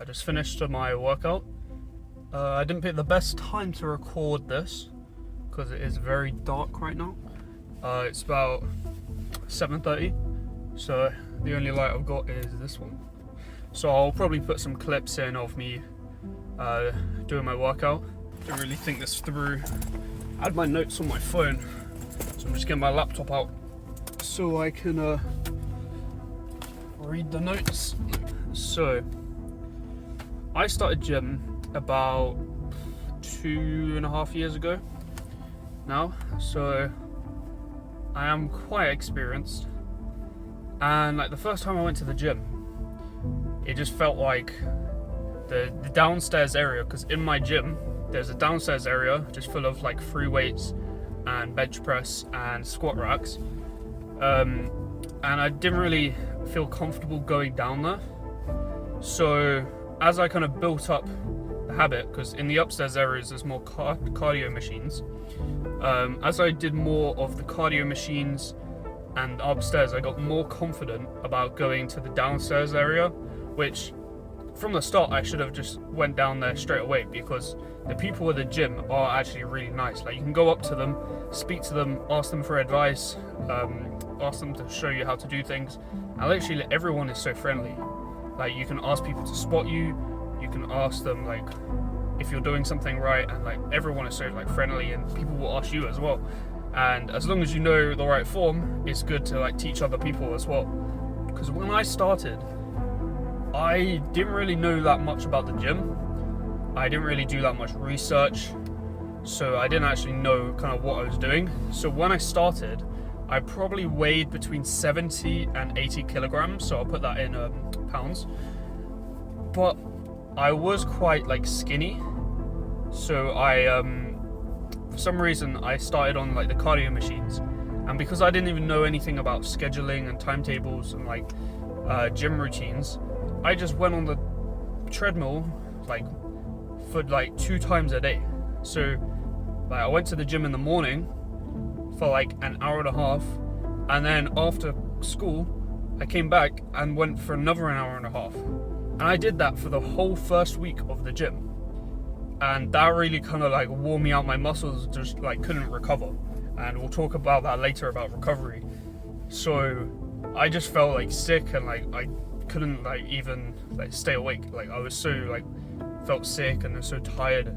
I just finished my workout. I didn't pick the best time to record this because it is very dark right now. It's about 7:30, so the only light I've got is this one. So I'll probably put some clips in of me doing my workout. Didn't really think this through. I had my notes on my phone, so I'm just getting my laptop out so I can read the notes. So I started gym about 2.5 years ago now, so I am quite experienced. And like the first time I went to the gym, it just felt like the downstairs area, because in my gym there's a downstairs area just full of like free weights and bench press and squat racks, and I didn't really feel comfortable going down there. So as I kind of built up the habit, because in the upstairs areas there's more cardio machines, as I did more of the cardio machines and upstairs, I got more confident about going to the downstairs area, which from the start I should have just went down there straight away, because the people at the gym are actually really nice. Like, you can go up to them, speak to them, ask them for advice, ask them to show you how to do things, and literally everyone is so friendly. Like, you can ask people to spot you, you can ask them like if you're doing something right, and like everyone is so like friendly, and people will ask you as well. And as long as you know the right form, it's good to like teach other people as well. Because when I started, I didn't really know that much about the gym. I didn't really do that much research, so I didn't actually know kind of what I was doing. So when I started, I probably weighed between 70 and 80 kilograms, so I'll put that in pounds. But I was quite like skinny, so I for some reason I started on like the cardio machines, and because I didn't even know anything about scheduling and timetables and like gym routines, I just went on the treadmill like for like 2 times a day. So like I went to the gym in the morning for like an hour and a half, and then after school I came back and went for another hour and a half, and I did that for the whole first week of the gym, and that really kind of like wore me out. My muscles just like couldn't recover, and we'll talk about that later about recovery. So I just felt like sick, and like I couldn't like even like stay awake. Like I was so like felt sick and so tired.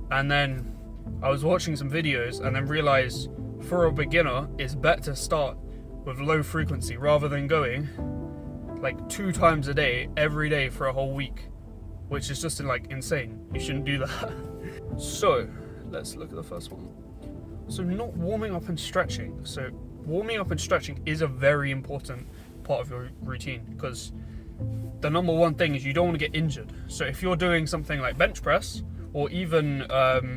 And then I was watching some videos and then realized for a beginner it's better to start with low frequency rather than going like 2 times a day every day for a whole week, which is just like insane. You shouldn't do that. So let's look at the first one. So not warming up and stretching. So warming up and stretching is a very important part of your routine, because the number one thing is you don't want to get injured. So if you're doing something like bench press or even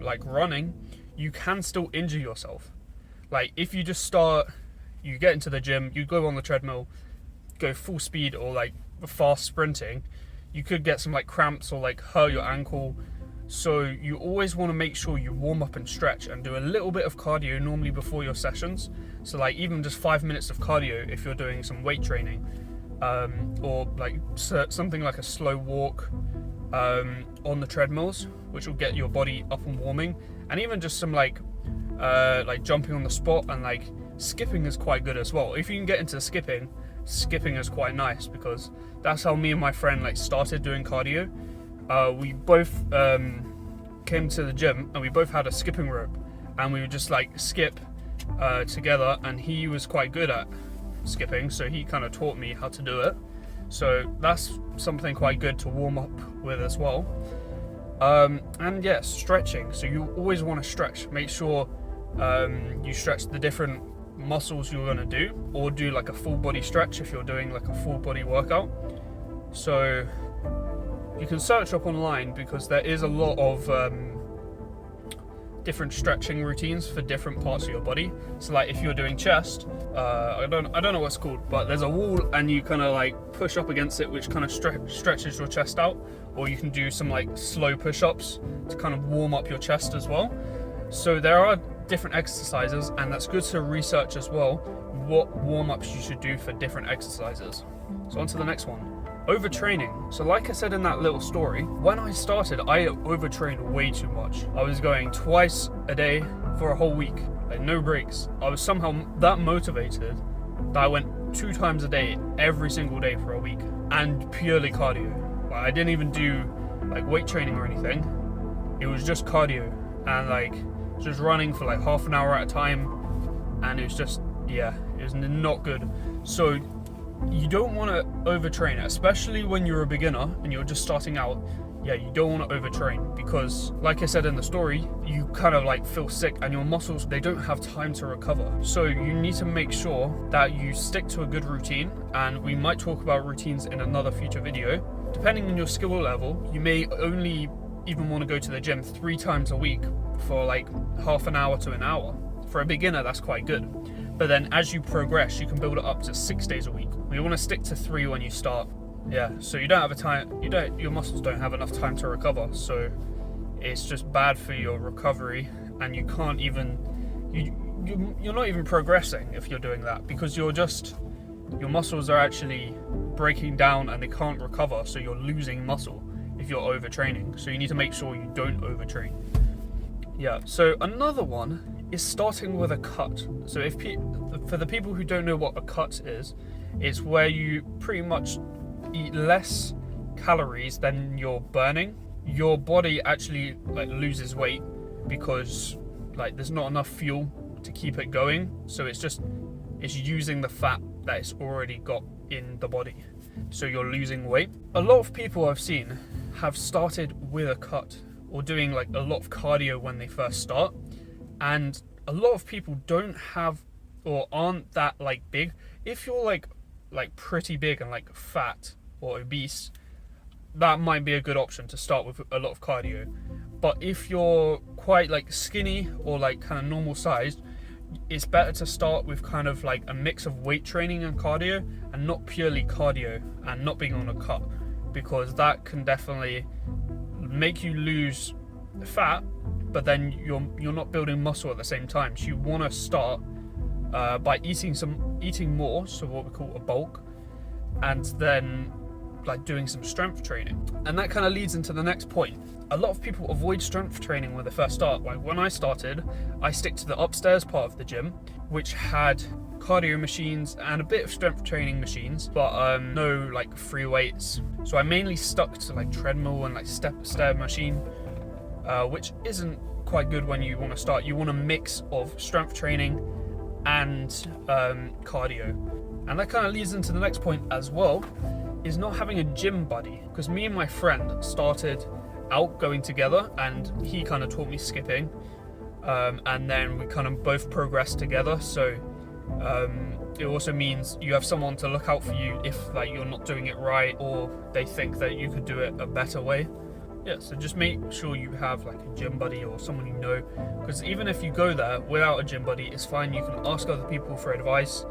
like running, you can still injure yourself. Like if you just start, you get into the gym, you go on the treadmill, go full speed or like fast sprinting, you could get some like cramps or like hurt your ankle. So you always want to make sure you warm up and stretch and do a little bit of cardio normally before your sessions. So like even just 5 minutes of cardio if you're doing some weight training, or like something like a slow walk on the treadmills, which will get your body up and warming. And even just some like jumping on the spot, and like skipping is quite good as well. If you can get into skipping is quite nice, because that's how me and my friend like started doing cardio. We both came to the gym and we both had a skipping rope, and we would just like skip together, and he was quite good at skipping, so he kind of taught me how to do it. So that's something quite good to warm up with as well. And yeah, stretching. So you always want to stretch. Make sure you stretch the different muscles you're going to do, or do like a full body stretch if you're doing like a full body workout. So you can search up online, because there is a lot of different stretching routines for different parts of your body. So like if you're doing chest, I don't know what it's called, but there's a wall and you kind of like push up against it, which kind of stretches your chest out. Or you can do some like slow push-ups to kind of warm up your chest as well. So there are different exercises, and that's good to research as well what warm-ups you should do for different exercises. So on to the next one. Overtraining. So like I said in that little story, when I started, I overtrained way too much. I was going twice a day for a whole week, like no breaks. I was somehow that motivated that I went 2 times a day every single day for a week, and purely cardio. Like, I didn't even do like weight training or anything. It was just cardio, and like just running for like half an hour at a time, and it was just, yeah, it was not good. So you don't want to overtrain, especially when you're a beginner and you're just starting out. Yeah, you don't want to overtrain, because like I said in the story, you kind of like feel sick and your muscles, they don't have time to recover. So you need to make sure that you stick to a good routine, and we might talk about routines in another future video. Depending on your skill level, you may only even want to go to the gym 3 times a week for like half an hour to an hour. For a beginner, that's quite good. But then as you progress, you can build it up to 6 days a week. You want to stick to 3 when you start. Yeah, so you don't have a time, your muscles don't have enough time to recover. So it's just bad for your recovery, and you can't even, you're not even progressing if you're doing that, because your muscles are actually breaking down and they can't recover. So you're losing muscle if you're overtraining. So you need to make sure you don't overtrain. Yeah, so another one is starting with a cut. So for the people who don't know what a cut is, it's where you pretty much eat less calories than you're burning. Your body actually like loses weight because like there's not enough fuel to keep it going. So it's using the fat that it's already got in the body. So you're losing weight. A lot of people I've seen have started with a cut or doing like a lot of cardio when they first start, and a lot of people don't have or aren't that like big. If you're like pretty big and like fat or obese, that might be a good option to start with a lot of cardio. But if you're quite like skinny or like kind of normal sized, it's better to start with kind of like a mix of weight training and cardio, and not purely cardio and not being on a cut, because that can definitely make you lose fat, but then you're not building muscle at the same time. So you want to start by eating more, so what we call a bulk, and then like doing some strength training. And that kind of leads into the next point. A lot of people avoid strength training when they first start. Like when I started, I stick to the upstairs part of the gym, which had cardio machines and a bit of strength training machines, but no like free weights. So I mainly stuck to like treadmill and like stair machine, which isn't quite good when you want to start. You want a mix of strength training and cardio. And that kind of leads into the next point as well, is not having a gym buddy. Because me and my friend started out going together, and he kind of taught me skipping, and then we kind of both progressed together. So it also means you have someone to look out for you if like you're not doing it right, or they think that you could do it a better way. Yeah, so just make sure you have like a gym buddy or someone you know, because even if you go there without a gym buddy, it's fine. You can ask other people for advice,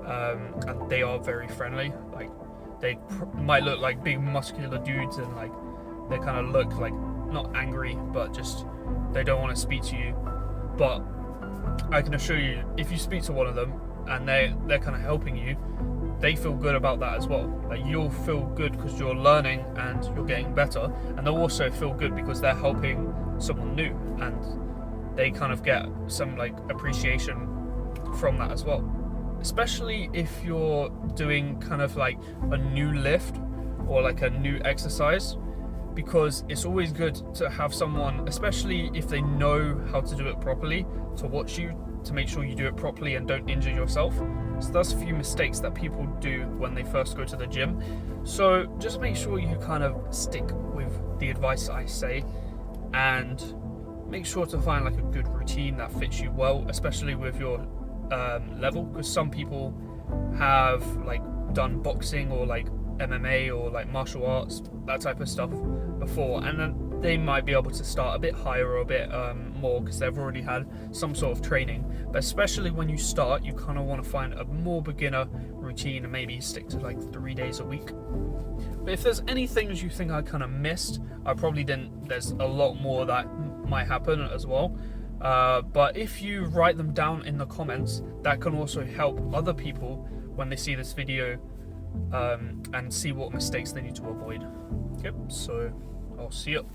and they are very friendly. Like they might look like big muscular dudes, and like they kind of look like not angry, but just they don't want to speak to you. But I can assure you, if you speak to one of them and they're kind of helping you, they feel good about that as well. Like you'll feel good because you're learning and you're getting better, and they'll also feel good because they're helping someone new, and they kind of get some like appreciation from that as well. Especially if you're doing kind of like a new lift or like a new exercise, because it's always good to have someone, especially if they know how to do it properly, to watch you to make sure you do it properly and don't injure yourself. So that's a few mistakes that people do when they first go to the gym. So just make sure you kind of stick with the advice I say, and make sure to find like a good routine that fits you well, especially with your level, because some people have like done boxing or like MMA or like martial arts, that type of stuff before, and then they might be able to start a bit higher or a bit more because they've already had some sort of training. But especially when you start, you kind of want to find a more beginner routine and maybe stick to like 3 days a week. But if there's any things you think I kind of missed, I probably didn't. There's a lot more that might happen as well. But if you write them down in the comments, that can also help other people when they see this video and see what mistakes they need to avoid. Yep, so I'll see you.